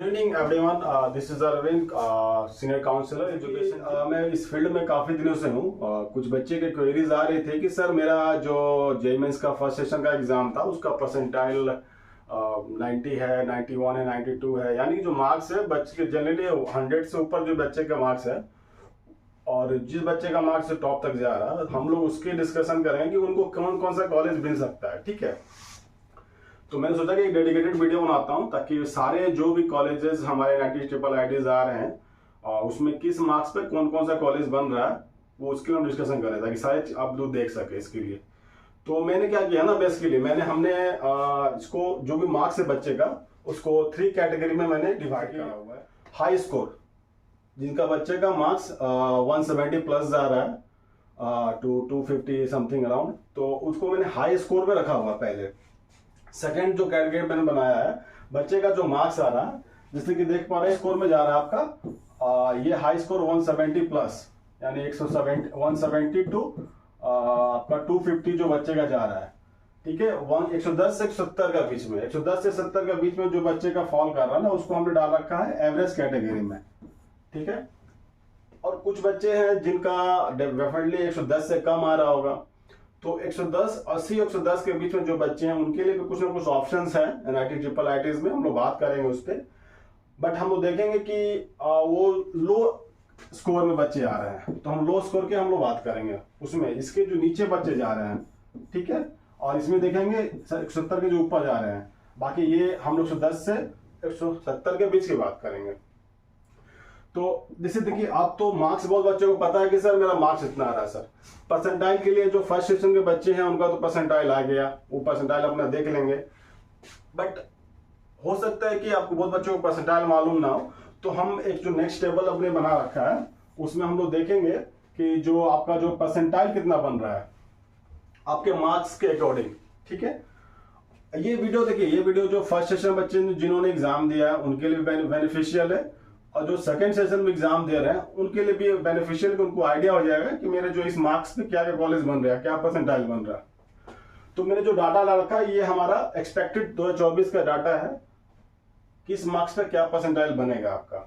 Good evening everyone, this is Arvind, senior counsellor education. मैं इस field में काफ़ी दिनों से हूँ। कुछ बच्चे के क्वेरीज आ रहे थे कि सर मेरा जो जेईई मेंस का फर्स्ट सेशन का एग्ज़ाम था उसका परसेंटाइल 90 है, 91 है, 92 है, यानी कि जो मार्क्स है बच्चे के जनरली 100 से ऊपर जो बच्चे का मार्क्स है और जिस बच्चे का मार्क्स टॉप तक जा रहा है हम लोग उसकी डिस्कशन करेंगे कि उनको कौन कौन सा कॉलेज मिल सकता है। ठीक है, तो मैंने सोचा कि एक डेडिकेटेड वीडियो बनाता हूं ताकि सारे जो भी कॉलेजेस हमारे IIT आ रहे हैं और उसमें किस मार्क्स पे कौन कौन सा कॉलेज बन रहा है वो उसके लिए हम डिस्कशन करें ताकि सारे आप लोग देख सके। इसके लिए तो मैंने क्या किया ना, बेसिकली हमने इसको जो भी मार्क्स है बच्चे का उसको 3 कैटेगरी में मैंने डिवाइड किया हुआ है। हाई स्कोर, जिनका बच्चे का मार्क्स 170 प्लस जा रहा है टू 250 समथिंग अराउंड, तो उसको मैंने हाई स्कोर पे रखा हुआ पहले। सेकंड जो कैटेगरी मैंने बनाया है बच्चे का जो मार्क्स आ रहा है, जैसे कि देख पा रहे हैं स्कोर में जा रहा है आपका ये हाई स्कोर 170 प्लस, यानी 170 टू आपका 250 जो बच्चे का जा रहा है। ठीक है, 110 से 170 का बीच में, 110 से 70 का बीच में जो बच्चे का फॉल कर रहा है ना उसको हमने डाल रखा है एवरेज कैटेगरी में। ठीक है, और कुछ बच्चे हैं जिनका डेफिनेटली 110 से कम आ रहा होगा, तो 110 80 110 के बीच में जो बच्चे हैं उनके लिए भी कुछ ना कुछ ऑप्शंस हैं NIT में, हम लोग बात करेंगे उस पर। बट हम लोग देखेंगे कि वो लो स्कोर में बच्चे आ रहे हैं तो हम लो स्कोर के हम लोग बात करेंगे उसमें, इसके जो नीचे बच्चे जा रहे हैं। ठीक है, और इसमें देखेंगे 170 के जो ऊपर जा रहे हैं, बाकी ये हम लोग 110 से 170 के बीच की बात करेंगे। तो जैसे देखिए, आप तो मार्क्स बहुत बच्चों को पता है कि सर मेरा मार्क्स इतना आ रहा है। सर परसेंटाइल के लिए जो फर्स्ट सेशन के बच्चे हैं उनका तो परसेंटाइल आ गया, वो परसेंटाइल अपना देख लेंगे। बट हो सकता है कि आपको बहुत बच्चों को परसेंटाइल मालूम ना हो, तो हम एक जो नेक्स्ट टेबल अपने बना रखा है उसमें हम लोग देखेंगे कि जो आपका जो परसेंटाइल कितना बन रहा है आपके मार्क्स के अकॉर्डिंग। ठीक है, ये वीडियो देखिए, ये वीडियो जो फर्स्ट सेशन बच्चे जिन्होंने एग्जाम दिया है उनके लिए भी बेनिफिशियल है, और जो सेकंड सेशन में एग्जाम दे रहे हैं उनके लिए भी बेनिफिशियल, उनको आइडिया हो जाएगा कि मेरे जो इस मार्क्स पे क्या क्या कॉलेज बन रहा है, क्या परसेंटाइल बन रहा है। तो मैंने जो डाटा ला रखा है ये हमारा एक्सपेक्टेड 2024 का डाटा है, किस मार्क्स पे क्या परसेंटाइल बनेगा आपका।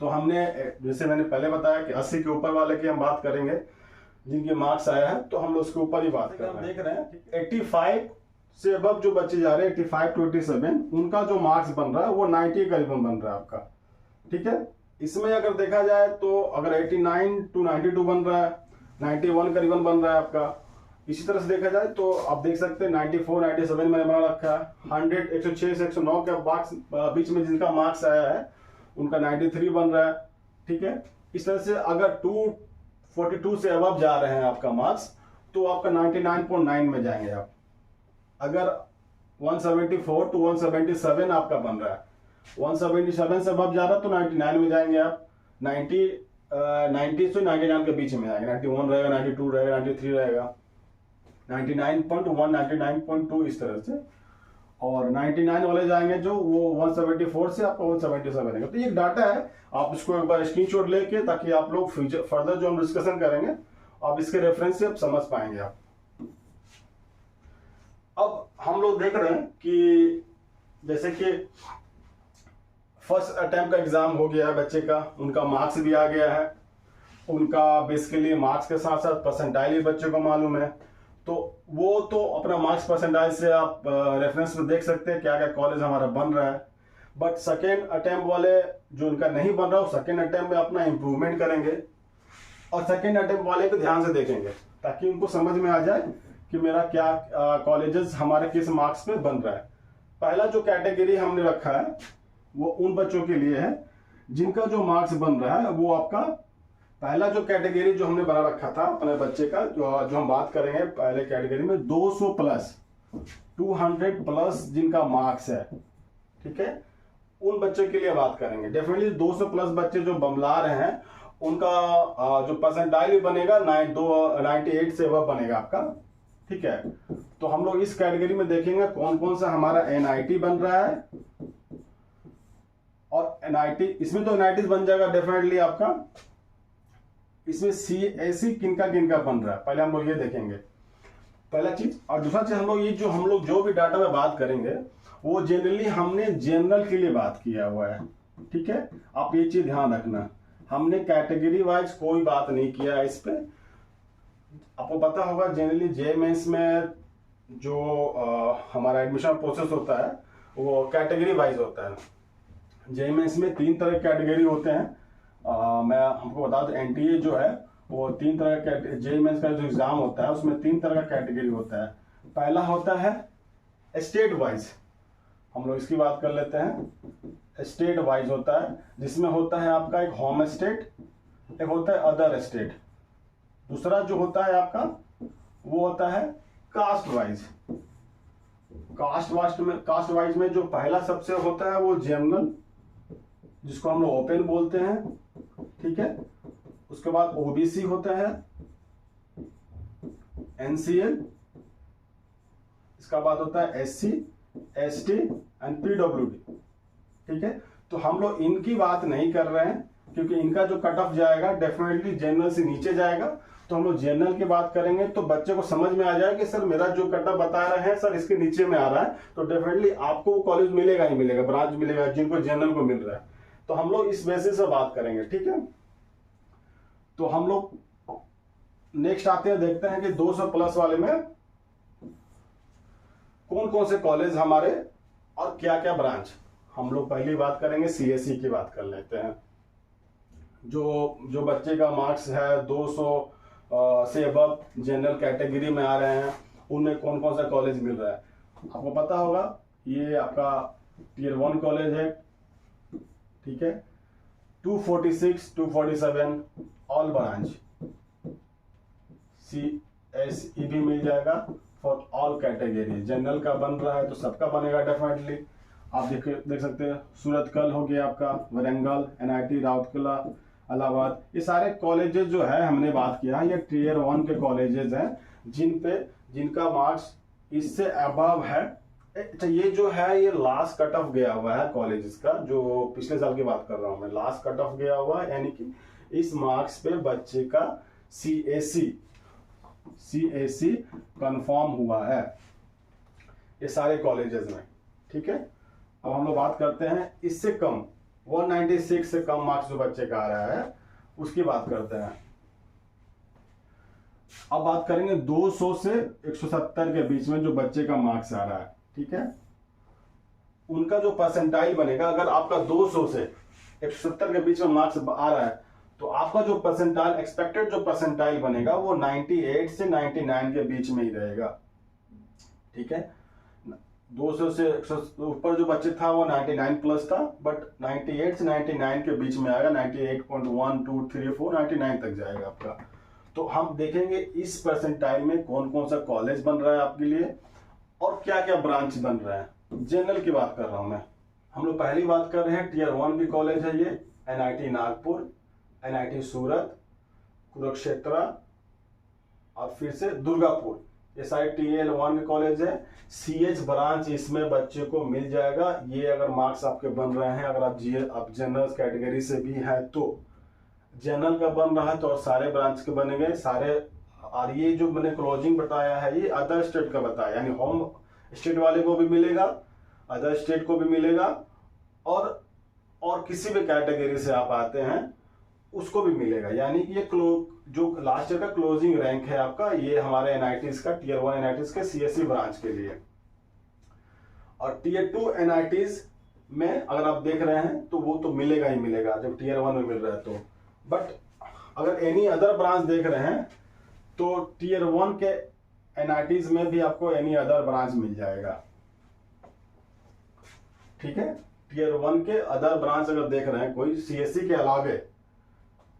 तो हमने जैसे मैंने पहले बताया कि 80 के ऊपर वाले की हम बात करेंगे, जिनके मार्क्स आया है तो हम लोग उसके ऊपर ही बात कर रहे हैं। देख रहे हैं 85 से अब जो बच्चे जा रहे हैं 85 to 87, उनका जो मार्क्स बन रहा है वो 90 करीबन बन रहा है आपका। ठीक है, इसमें अगर देखा जाए तो अगर 89 to 92 बन रहा है, 91 करीबन बन रहा है आपका। इसी तरह से देखा जाए तो आप देख सकते हैं 94 97 मैंने बना रखा है। 100 106 से 109 के बीच में जिनका मार्क्स आया है उनका 93 बन रहा है। ठीक है, इस तरह से अगर 242 से अब जा रहे हैं आपका मार्क्स तो आपका 99.9 में जाएंगे आप। अगर 174 to 177 आपका बन रहा है, 177 से अब जा रहा है तो 99 में जाएंगे आप। 90 से 99 के बीच में जाएंगे, 91 रहेगा, 92 रहेगा, 93 रहेगा, 99.1 99.2 इस तरह से। और 99 वाले जाएंगे जो वो 174 से आपका 177 रहेगा। तो ये डाटा है, आप इसको एक बार स्क्रीनशॉट लेके, ताकि आप लोग फ्यूचर फर्दर जो हम डिस्कशन करेंगे आप इसके रेफरेंस से आप समझ पाएंगे आप। अब हम लोग देख रहे हैं कि जैसे कि फर्स्ट अटेम्प्ट का एग्जाम हो गया है बच्चे का, उनका मार्क्स भी आ गया है, उनका बेसिकली मार्क्स के साथ साथ परसेंटाइल भी बच्चे को मालूम है। तो वो तो अपना मार्क्स परसेंटाइल से आप रेफरेंस में देख सकते हैं क्या क्या कॉलेज हमारा बन रहा है। बट सेकेंड अटेम्प्ट वाले जो उनका नहीं बन रहा, सेकेंड अटेम्प्ट में अपना इंप्रूवमेंट करेंगे और सेकेंड अटेम्प्ट वाले को ध्यान से देखेंगे ताकि उनको समझ में आ जाए कि मेरा क्या कॉलेजेस हमारे किस मार्क्स पे बन रहा है। पहला जो कैटेगरी हमने रखा है वो उन बच्चों के लिए है जिनका जो मार्क्स बन रहा है वो आपका, पहला जो कैटेगरी जो हमने बना रखा था अपने बच्चे का, जो हम बात करेंगे पहले कैटेगरी में 200 प्लस 200 प्लस जिनका मार्क्स है। ठीक है, उन बच्चों के लिए बात करेंगे। डेफिनेटली 200 प्लस बच्चे जो बमला रहे हैं उनका जो परसेंटाइल भी बनेगा 98 से अब बनेगा आपका। ठीक है, तो हम लोग इस कैटेगरी में देखेंगे कौन कौन सा हमारा NIT बन रहा है, और NIT इसमें तो NIT बन जाएगा डेफिनेटली आपका। इसमें CAC किनका किनका बन रहा है पहले हम लोग ये देखेंगे, पहला चीज। और दूसरा चीज हम लोग जो भी डाटा में बात करेंगे वो जनरली हमने जनरल के लिए बात किया हुआ है, ठीक है। आप ये चीज ध्यान रखना, हमने कैटेगरी वाइज कोई बात नहीं किया इस पे। आपको पता होगा जनरली जे मेंस में जो हमारा एडमिशन प्रोसेस होता है वो कैटेगरी वाइज होता है। जे मेंस में 3 तरह के कैटेगरी होते हैं। मैं हमको बता दूं, एनटीए जो है वो 3 तरह का, जे मेंस का जो एग्जाम होता है उसमें 3 तरह का कैटेगरी होता है। पहला होता है स्टेट वाइज, हम लोग इसकी बात कर लेते हैं। स्टेट वाइज होता है जिसमें होता है आपका एक होम स्टेट, एक होता है अदर स्टेट। दूसरा जो होता है आपका वो होता है कास्ट वाइज। कास्ट वाइज में जो पहला सबसे होता है वो जनरल, जिसको हम लोग ओपन बोलते हैं, ठीक है। उसके बाद ओबीसी होता है, एनसीएल, इसका बाद होता है एससी, एसटी एंड पीडब्ल्यूडी, ठीक है। तो हम लोग इनकी बात नहीं कर रहे हैं क्योंकि इनका जो कट ऑफ जाएगा डेफिनेटली जनरल से नीचे जाएगा। तो हम लोग जनरल की बात करेंगे तो बच्चे को समझ में आ जाए कि सर मेरा जो कट ऑफ बता रहे हैं सर इसके नीचे में आ रहा है, तो डेफिनेटली आपको कॉलेज मिलेगा ही मिलेगा, ब्रांच मिलेगा जिनको जनरल को मिल रहा है। तो हम लोग इस बेसिस से बात करेंगे, ठीक है। तो हम लोग नेक्स्ट आते हैं, देखते हैं कि 200 प्लस वाले में कौन कौन से कॉलेज हमारे और क्या क्या ब्रांच। हम लोग पहली बात करेंगे सीएससी की बात कर लेते हैं। जो बच्चे का मार्क्स है 200 से अबव जनरल कैटेगरी में आ रहे हैं, उनमें कौन कौन सा कॉलेज मिल रहा है आपको पता होगा। ये आपका टियर 1 कॉलेज है, ठीक है। 246, 247 ऑल ब्रांच, CSE भी मिल जाएगा फॉर ऑल कैटेगरी। जनरल का बन रहा है तो सबका बनेगा डेफिनेटली। आप देख सकते हैं सूरतकल हो गया आपका, वरंगल, NIT राउरकेला, इलाहाबाद, ये सारे कॉलेजेस जो है हमने बात किया, ये टियर 1 के कॉलेजेस हैं जिनका मार्क्स इससे अबव है। अच्छा, ये जो है ये लास्ट कट ऑफ गया हुआ है कॉलेजेस का, जो पिछले साल की बात कर रहा हूं मैं, लास्ट कट ऑफ गया हुआ है, यानी कि इस मार्क्स पे बच्चे का CAC कंफर्म हुआ है ये सारे कॉलेजेस में, ठीक है। अब हम लोग बात करते हैं इससे कम 196 से कम मार्क्स जो बच्चे का आ रहा है उसकी बात करते हैं। अब बात करेंगे 200 से 170 के बीच में जो बच्चे का मार्क्स आ रहा है, ठीक है। उनका जो परसेंटाइल बनेगा, अगर आपका 200 से 170 के बीच में मार्क्स आ रहा है तो आपका जो परसेंटाइल, एक्सपेक्टेड जो परसेंटाइल बनेगा वो 98 से 99 के बीच में ही रहेगा, ठीक है। 200 से ऊपर जो बच्चे था वो 99 प्लस था, बट 98 से 99 के बीच में आएगा, 98.1 2 3 4 99 तक जाएगा आपका। तो हम देखेंगे इस परसेंटाइल में कौन कौन सा कॉलेज बन रहा है आपके लिए और क्या क्या ब्रांच बन रहा है। जनरल की बात कर रहा हूं मैं। हम लोग पहली बात कर रहे हैं टियर 1 की कॉलेज है ये, NIT नागपुर, NIT सूरत, कुरुक्षेत्र और फिर से दुर्गापुर, ये सारे TL1 के कॉलेज है। CH ब्रांच इसमें बच्चे को मिल जाएगा। ये अगर मार्क्स आपके बन रहे हैं, अगर आप जनरल कैटेगरी से भी हैं तो जनरल का बन रहा है तो और सारे ब्रांच के बनेंगे सारे। और ये जो मैंने क्लोजिंग बताया है ये अदर स्टेट का बताया, यानी होम स्टेट वाले को भी मिलेगा, अदर स्टेट को भी मिलेगा, और किसी भी कैटेगरी से आप आते हैं उसको भी मिलेगा। यानी कि ये जो लास्ट ईयर का क्लोजिंग रैंक है आपका, ये हमारे NITs का, टियर 1 NITs के CSE ब्रांच के लिए। और टियर 2 NITs में अगर आप देख रहे हैं तो वो तो मिलेगा ही मिलेगा जब टियर 1 में मिल रहा है तो। बट अगर एनी अदर ब्रांच देख रहे हैं तो टियर 1 के NITs में भी आपको एनी अदर ब्रांच मिल जाएगा, ठीक है। टियर 1 के अदर ब्रांच अगर देख रहे हैं कोई CSE के अलावे,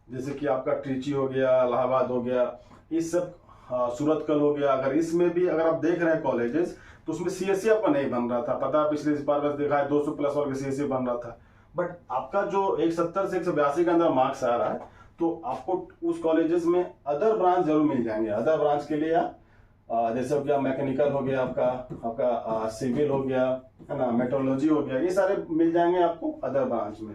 जैसे कि आपका ट्रिची हो गया, इलाहाबाद हो गया, इस सब, सूरतकल हो गया, अगर इसमें भी अगर आप देख रहे हैं कॉलेजेस तो उसमें CSE आपका नहीं बन रहा था, पता है पिछले बार बस देखा है 200 प्लस वाले CSE बन रहा था। बट आपका जो 170 से 182 के अंदर मार्क्स आ रहा है तो आपको उस कॉलेजेस में अदर ब्रांच जरूर मिल जाएंगे। अदर ब्रांच के लिए जैसे हो गया मैकेनिकल हो गया, आपका सिविल हो गया, है ना, मेट्रोलॉजी हो गया, ये सारे मिल जाएंगे आपको अदर ब्रांच में।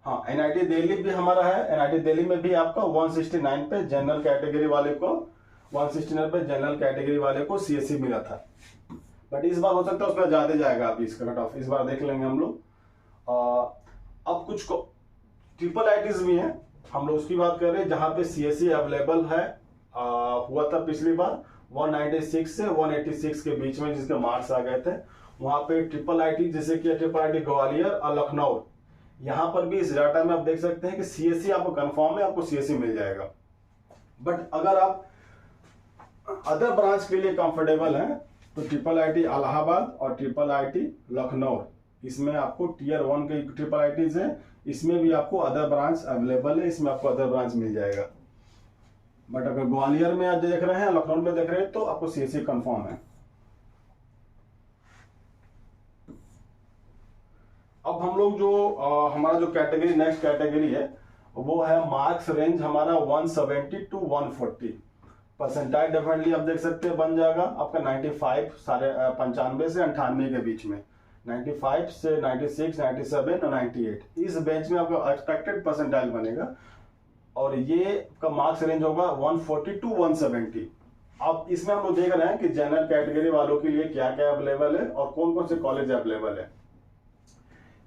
हाँ, NIT दिल्ली भी हमारा है। NIT दिल्ली में भी आपका 169 पे जनरल कैटेगरी वाले को 169 पे जनरल कैटेगरी वाले को सीएससी मिला था, बट इस बार हो सकता है उसमें ज्यादा जाएगा। अभी इसका कट ऑफ इस बार देख लेंगे हम लोग। अब कुछ ट्रिपल आईटीज भी हैं, हम लोग उसकी बात कर रहे हैं जहां पे सीएससी अवेलेबल है। हुआ था पिछली बार 196 से 186 के बीच में जिसके मार्क्स आ गए थे, वहां पे ट्रिपल आईटी जैसे कि ट्रिपल आईटी ग्वालियर और लखनऊ, यहां पर भी इस डाटा में आप देख सकते हैं कि सीएससी आपको कंफर्म है, आपको सीएससी मिल जाएगा। बट अगर आप अदर ब्रांच के लिए कंफर्टेबल हैं तो ट्रिपल आईटी इलाहाबाद और ट्रिपल आईटी लखनऊ, इसमें आपको टियर 1 के ट्रिपल आईटीज हैं, इसमें भी आपको अदर ब्रांच अवेलेबल है, इसमें आपको अदर ब्रांच मिल जाएगा। बट अगर ग्वालियर में आप देख रहे हैं, लखनऊ में देख रहे हैं, तो आपको सीएससी कंफर्म है। अब हम लोग जो हमारा जो कैटेगरी नेक्स्ट कैटेगरी है वो है मार्क्स रेंज हमारा 170 टू 140 परसेंटाइल। डेफिनेटली आप देख सकते हैं बन जाएगा आपका 95 95 से 98 के बीच में, 95 से 96, 97 और 98 इस बेंच में आपका एक्सपेक्टेड परसेंटाइल बनेगा। और ये का मार्क्स रेंज होगा 140 टू 170। अब इसमें हम लोग देख रहे हैं कि जनरल कैटेगरी वालों के लिए क्या क्या अवेलेबल है और कौन कौन से कॉलेज अवेलेबल है।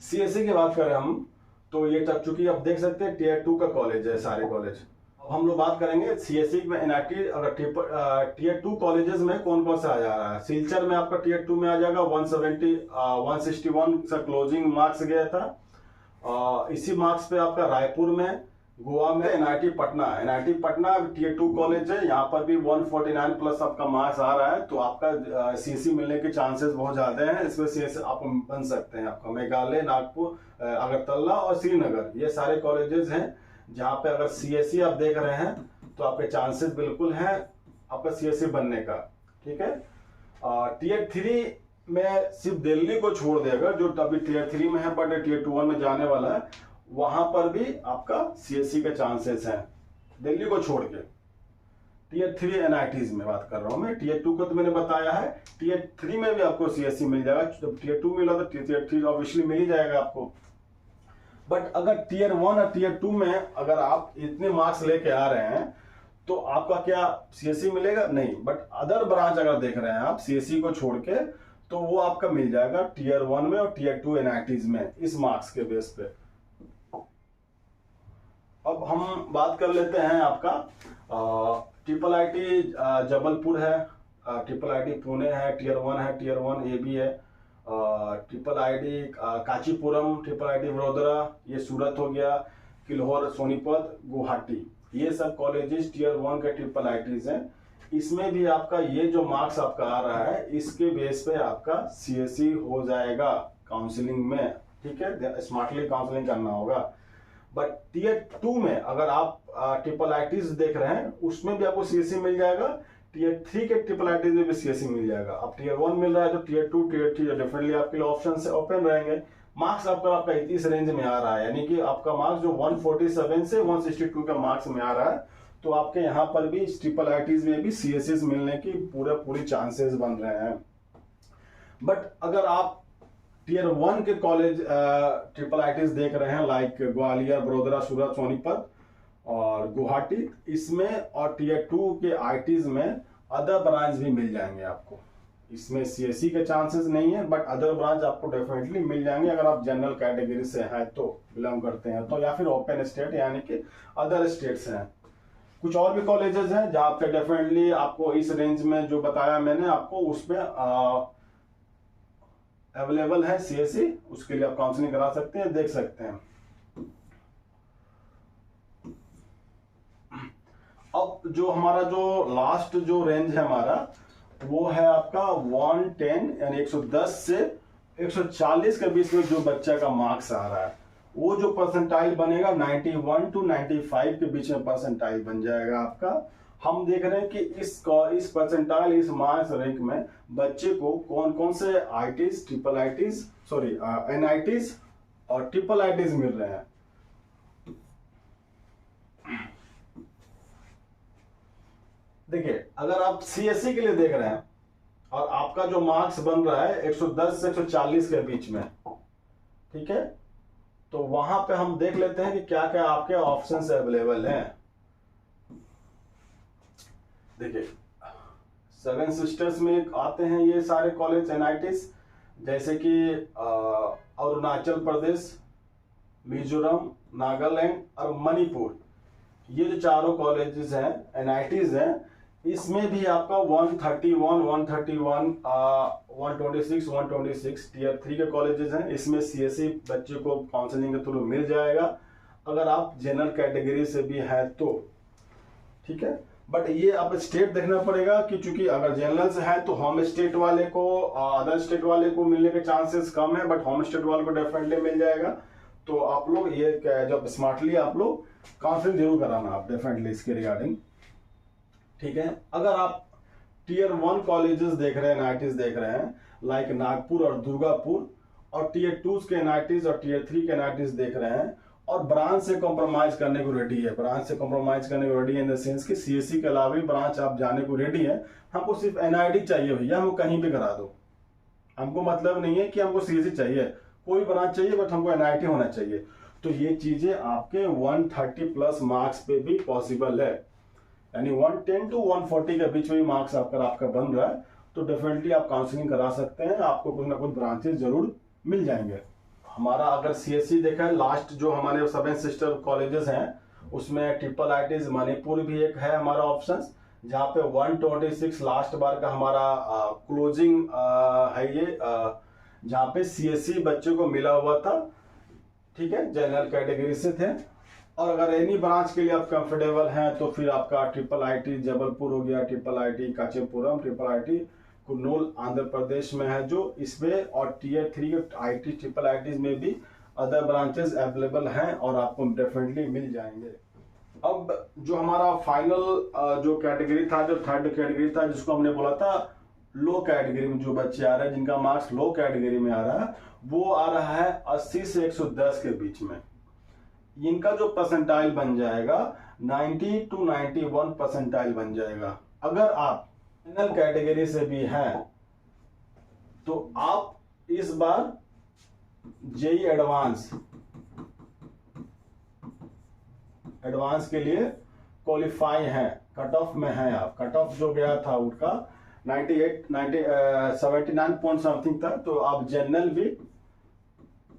सीएससी की बात करें हम तो ये तक चूंकि आप देख सकते हैं टियर 2 का कॉलेज है सारे कॉलेज। अब हम लोग बात करेंगे सीएससी में एनआईटी अगर टियर 2 कॉलेजेस में कौन कौन सा आ जा रहा है। सिलचर में आपका टियर 2 में आ जाएगा 161 सा क्लोजिंग मार्क्स गया था। इसी मार्क्स पे आपका रायपुर में, गोवा में एनआईटी पटना टियर 2 कॉलेज है, यहाँ पर भी 149 प्लस आपका मार्क्स आ रहा है, तो आपका सीएससी मिलने के चांसेस बहुत ज्यादा हैं। इसमें सीएससी आप बन सकते हैं। आपका मेघालय, नागपुर, अगरतला और श्रीनगर ये सारे कॉलेजेस हैं जहाँ पे अगर सीएससी आप देख रहे हैं तो आपके चांसेस बिल्कुल हैं आपका सीएससी बनने का। ठीक है, टियर 3 में सिर्फ दिल्ली को छोड़ देगा जो अभी टियर 3 में है, बट टियर 2 में जाने वाला है, वहां पर भी आपका सीएससी के चांसेस हैं दिल्ली को छोड़ के। टियर 3 एनआईटीज में बात कर रहा हूं मैं, टियर 2 को तो मैंने बताया है, टियर 3 में भी आपको सीएससी मिल जाएगा। जब टियर 2 मिला तो टियर 3 ऑब्वियसली मिल ही जाएगा आपको। बट अगर टियर 1 और टियर 2 में अगर आप इतने मार्क्स लेके आ रहे हैं तो आपका क्या सीएससी मिलेगा? नहीं। बट अदर ब्रांच अगर देख रहे हैं आप सीएससी को छोड़ के, तो वो आपका मिल जाएगा टियर 1 में और टियर 2 एनआईटीज में इस मार्क्स के बेस पे। अब हम बात कर लेते हैं आपका ट्रिपल आईटी जबलपुर है, ट्रिपल आईटी पुणे है, टियर 1 है, टियर 1 ए भी है, triple IT Kanchipuram, triple IT Vadodara, ये सूरत हो गया, किल्होर, सोनीपत, गुवाहाटी, ये सब कॉलेजेस टियर 1 के ट्रिपल आईटीज हैं। इसमें भी आपका ये जो मार्क्स आपका आ रहा है इसके बेस पे आपका सीएससी हो जाएगा काउंसलिंग में। ठीक है, स्मार्टली काउंसलिंग करना होगा। बट टियर 2 में अगर आप ट्रिपल आईटीज देख रहे हैं उसमें भी आपको सीएससी मिल जाएगा, टियर 3 के ट्रिपल आईटीज में भी सीएससी मिल जाएगा। अब टियर 1 मिल रहा है तो टियर 2, टियर 3 डेफिनेटली आपके लिए ऑप्शन से ओपन रहेंगे। मार्क्स आपका इस रेंज में आ रहा है, यानी कि आपका मार्क्स जो 147 से 162 का मार्क्स में आ रहा है, तो आपके यहाँ पर भी ट्रिपल आईटीज में भी सीएससी मिलने की पूरी चांसेस बन रहे हैं। बट अगर आप टियर 1 के कॉलेज ट्रिपल आईटीज देख रहे हैं लाइक ग्वालियर, बड़ोदरा, सूरत, सोनीपत और गुवाहाटी, इसमें और टियर 2 के आईटीज में अदर ब्रांच भी मिल जाएंगे आपको। इसमें सीएससी के चांसेस नहीं है, बट अदर ब्रांच आपको डेफिनेटली मिल जाएंगे अगर आप जनरल कैटेगरी से हैं तो, बिलोंग करते हैं तो, या फिर ओपन स्टेट यानी कि अदर स्टेट्स हैं। कुछ और भी कॉलेजेस हैं जहाँ पे डेफिनेटली आपको इस रेंज में जो बताया मैंने आपको उसमें अवेलेबल है सीएससी, उसके लिए आप काउंसलिंग करा सकते हैं, देख सकते हैं। अब जो हमारा जो लास्ट जो रेंज है हमारा वो है आपका 110 यानी 110 से 140 के बीच में जो बच्चा का मार्क्स आ रहा है, वो जो परसेंटाइल बनेगा 91 टू 95 के बीच में परसेंटाइल बन जाएगा आपका। हम देख रहे हैं कि इस परसेंटाइल, इस मार्क्स रैंक में बच्चे को कौन कौन से ITs, triple ITs, sorry NITs और ट्रिपल आईटीज मिल रहे हैं। देखिए, अगर आप सीएससी के लिए देख रहे हैं और आपका जो मार्क्स बन रहा है 110 से 140 के बीच में, ठीक है, तो वहां पे हम देख लेते हैं कि क्या क्या आपके ऑप्शंस अवेलेबल हैं। देखिए, सेवन सिस्टर्स में आते हैं ये सारे कॉलेज एनआईटीज, जैसे कि अरुणाचल प्रदेश, मिजोरम, नागालैंड और मणिपुर। ये जो चारों कॉलेजेस हैं एनआईटीज हैं, इसमें भी आपका 131, 131, 126, 126 टीयर 3 के कॉलेजेस हैं। इसमें सीएससी बच्चे को काउंसलिंग के थ्रू मिल जाएगा, अगर आप जनरल कैटेगरी से भी हैं तो। ठीक है, बट ये अब स्टेट देखना पड़ेगा कि चूंकि अगर जनरल से है तो होम स्टेट वाले को, अदर स्टेट वाले को मिलने के चांसेस कम है, बट होम स्टेट वाले को डेफिनेटली मिल जाएगा। तो आप लोग ये जब स्मार्टली आप लोग काउंसलिंग जरूर कराना आप डेफिनेटली इसके रिगार्डिंग। ठीक है, अगर आप टीयर 1 कॉलेजेस देख रहे हैं, एनआईटीज देख रहे हैं लाइक नागपुर और दुर्गापुर, और टीयर 2 के एनआईटीज और टीयर 3 के एनआईटीज देख रहे हैं, और ब्रांच से कॉम्प्रोमाइज करने को रेडी है, ब्रांच से कॉम्प्रोमाइज करने को रेडी है इन द सेंस कि सीएससी के अलावा भी ब्रांच आप जाने को रेडी है, हमको सिर्फ एनआईटी चाहिए भैया, हमको कहीं भी करा दो, हमको मतलब नहीं है कि हमको सीएससी चाहिए, कोई ब्रांच चाहिए बट हमको एनआईटी होना चाहिए। तो ये चीजें आपके 130 प्लस मार्क्स पे भी पॉसिबल है, यानी 110 टू 140 के बीच में मार्क्स आपका बन रहा है तो डेफिनेटली आप काउंसलिंग करा सकते हैं, आपको कुछ ना कुछ ब्रांचेस जरूर मिल जाएंगे। हमारा अगर सीएससी देखा है, लास्ट जो हमारे सेवन सिस्टर कॉलेजेस हैं उसमें ट्रिपल आईटीज मणिपुर भी एक है हमारा ऑप्शन, जहाँ पे 126 लास्ट बार का हमारा क्लोजिंग है ये, जहाँ पे सीएससी बच्चों को मिला हुआ था। ठीक है, जनरल कैटेगरी से थे। और अगर एनी ब्रांच के लिए आप कंफर्टेबल हैं तो फिर आपका ट्रिपल आईटी जबलपुर हो गया, triple IT Kanchipuram, triple IT Kurnool Andhra Pradesh में है जो इसमें, और टीयर 3 आईटी ट्रिपल आईटी में भी अदर ब्रांचेस अवेलेबल हैं और आपको डेफिनेटली मिल जाएंगे। अब जो हमारा फाइनल जो कैटेगरी था, जो थर्ड कैटेगरी था, जिसको हमने बोला था लो कैटेगरी में जो बच्चे आ रहे हैं जिनका मार्क्स लो कैटेगरी में आ रहा है, वो आ रहा है 80 से 110 के बीच में। इनका जो परसेंटाइल बन जाएगा 90 टू 91 परसेंटाइल बन जाएगा। अगर आप जनरल कैटेगरी से भी हैं तो आप इस बार जेई एडवांस के लिए क्वालिफाई हैं, कट ऑफ में हैं आप। कट ऑफ जो गया था उनका 79 पॉइंट समथिंग था, तो आप जनरल भी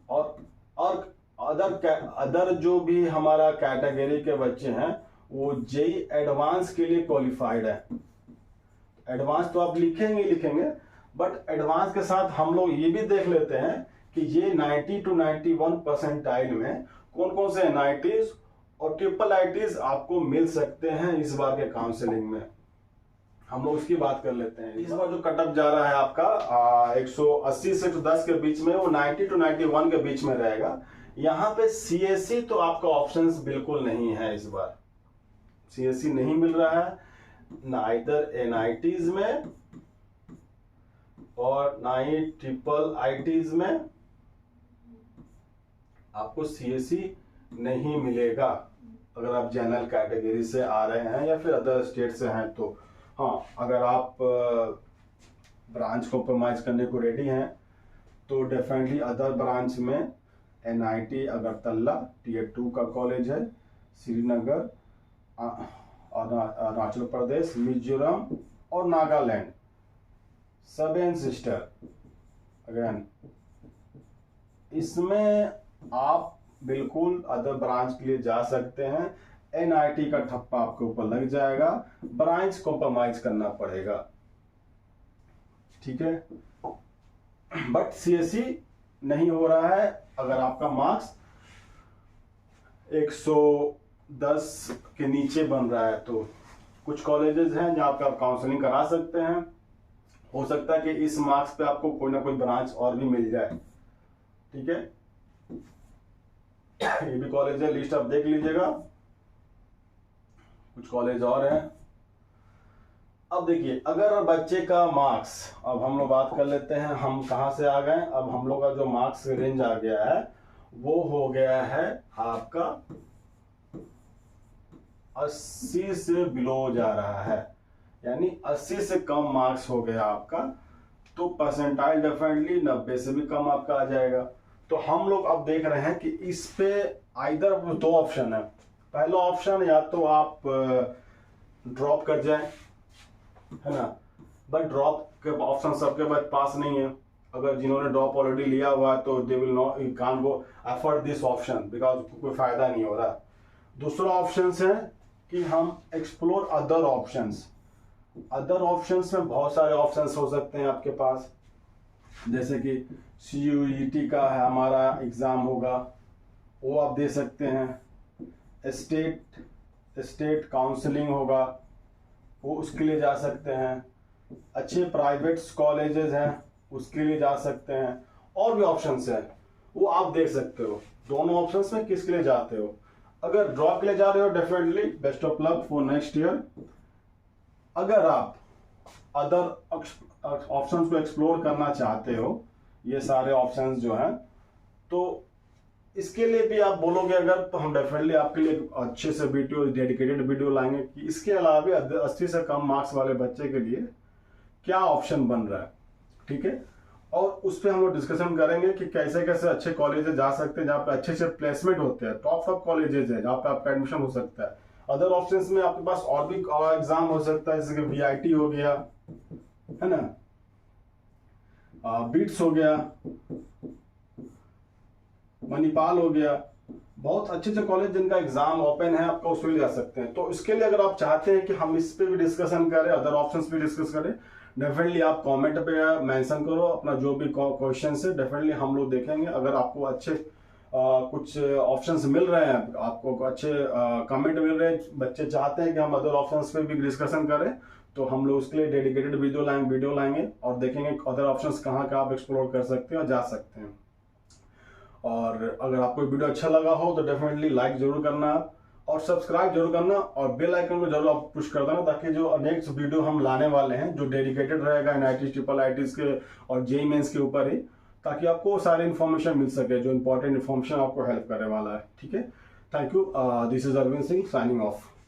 और अदर जो भी हमारा कैटेगरी के बच्चे हैं वो जेई एडवांस के लिए क्वालिफाइड है। एडवांस तो आप लिखेंगे बट एडवांस के साथ हम लोग ये भी देख लेते हैं कि ये 90 टू 91 परसेंटाइल में कौन कौन से एनआईटीज और ट्रिपल आईटीज आपको मिल सकते हैं इस बार के काउंसलिंग में। हम लोग उसकी बात कर लेते हैं। इस बार जो कटअप जा रहा है आपका 180 से 110 के बीच में, वो 90 टू 91 के बीच में रहेगा। यहाँ पे सीएससी तो आपका ऑप्शंस बिल्कुल नहीं है, इस बार सीएससी नहीं मिल रहा है, ना इधर एनआईटीज में और ना ही ट्रिपल आईटीज में आपको सीएससी नहीं मिलेगा अगर आप जनरल कैटेगरी से आ रहे हैं या फिर अदर स्टेट से हैं तो। हाँ, अगर आप ब्रांच कॉम्प्रोमाइज करने को रेडी हैं तो डेफिनेटली अदर ब्रांच में एनआईटी अगरतला टीयर 2 का कॉलेज है, श्रीनगर, अरुणाचल प्रदेश, मिजोरम और नागालैंड, सेवन सिस्टर। अगेन इसमें आप बिल्कुल अदर ब्रांच के लिए जा सकते हैं, एनआईटी का ठप्पा आपके ऊपर लग जाएगा, ब्रांच कॉम्प्रोमाइज करना पड़ेगा। ठीक है, बट सीएससी नहीं हो रहा है अगर आपका मार्क्स 110 के नीचे बन रहा है तो। कुछ कॉलेजेस हैं जहां पे आप काउंसलिंग करा सकते हैं, हो सकता है कि इस मार्क्स पे आपको कोई ना कोई ब्रांच और भी मिल जाए। ठीक है, ये भी कॉलेज है, लिस्ट आप देख लीजिएगा, कुछ कॉलेज और हैं। अब देखिए, अगर बच्चे का मार्क्स, अब हम लोग बात कर लेते हैं हम कहां से आ गए। अब हम लोग का जो मार्क्स रेंज आ गया है वो हो गया है आपका 80 से बिलो जा रहा है, यानी 80 से कम मार्क्स हो गया आपका, तो परसेंटाइल डेफिनेटली 90 से भी कम आपका आ जाएगा। तो हम लोग अब देख रहे हैं कि इस पे आइदर दो ऑप्शन है। पहला ऑप्शन, या तो आप ड्रॉप कर जाएं, है ना। बट ड्रॉप के ऑप्शन सबके पास नहीं है। अगर जिन्होंने ड्रॉप ऑलरेडी लिया हुआ है तो they will not can't go afford this option because कोई फायदा नहीं हो रहा। दूसरा ऑप्शन है कि हम explore other options. Other options में बहुत सारे ऑप्शंस हो सकते हैं आपके पास, जैसे कि CUET का है हमारा एग्जाम होगा, वो आप दे सकते हैं। स्टेट काउंसलिंग होगा, वो उसके लिए जा सकते हैं। अच्छे प्राइवेट कॉलेजेस हैं, उसके लिए जा सकते हैं। और भी ऑप्शंस हैं, वो आप देख सकते हो। दोनों ऑप्शंस में किसके लिए जाते हो। अगर ड्रॉप के लिए जा रहे हो, definitely best of luck for next year. अगर आप अदर ऑप्शंस को एक्सप्लोर करना चाहते हो, ये सारे ऑप्शंस जो हैं, तो इसके लिए भी आप बोलोगे अगर, तो हम डेफिनेटली आपके लिए अच्छे से वीडियो, डेडिकेटेड वीडियो लाएंगे कि इसके अलावा भी 80 से कम मार्क्स वाले बच्चे के लिए क्या ऑप्शन बन रहा है, ठीक है। और उस पर हम लोग डिस्कशन करेंगे कि कैसे कैसे अच्छे कॉलेजेस जा सकते हैं जहाँ पे अच्छे से प्लेसमेंट होते हैं, टॉप कॉलेजेस है जहाँ पे आपका एडमिशन हो सकता है। अदर ऑप्शंस में आपके पास और भी एग्जाम हो सकता है, जैसे कि VIT हो गया, है ना, बीट्स हो गया, मणिपाल हो गया, बहुत अच्छे अच्छे कॉलेज जिनका एग्जाम ओपन है, आपका उसमें ले जा सकते हैं। तो इसके लिए अगर आप चाहते हैं कि हम इस पे भी डिस्कशन करें, अदर ऑप्शंस पे डिस्कस करें, डेफिनेटली आप कमेंट पे मेंशन करो अपना जो भी क्वेश्चन है, डेफिनेटली हम लोग देखेंगे। अगर आपको अच्छे कुछ ऑप्शंस मिल रहे हैं, आपको अच्छे कमेंट मिल रहे हैं, बच्चे चाहते हैं कि हम अदर ऑप्शंस पे भी डिस्कशन करें, तो हम लोग उसके लिए डेडिकेटेड वीडियो लाएंगे और देखेंगे अदर ऑप्शंस कहाँ का आप एक्सप्लोर कर सकते हैं और जा सकते हैं। और अगर आपको वीडियो अच्छा लगा हो तो डेफिनेटली लाइक जरूर करना और सब्सक्राइब जरूर करना और बेल आइकन को जरूर आप पुश कर देना, ताकि जो नेक्स्ट वीडियो हम लाने वाले हैं जो डेडिकेटेड रहेगा NIT IITs के और JEE मेंस के ऊपर ही, ताकि आपको सारी इन्फॉर्मेशन मिल सके, जो इंपॉर्टेंट इन्फॉर्मेशन आपको हेल्प करने वाला है, ठीक है। Thank you. This is Arvind Singh signing of.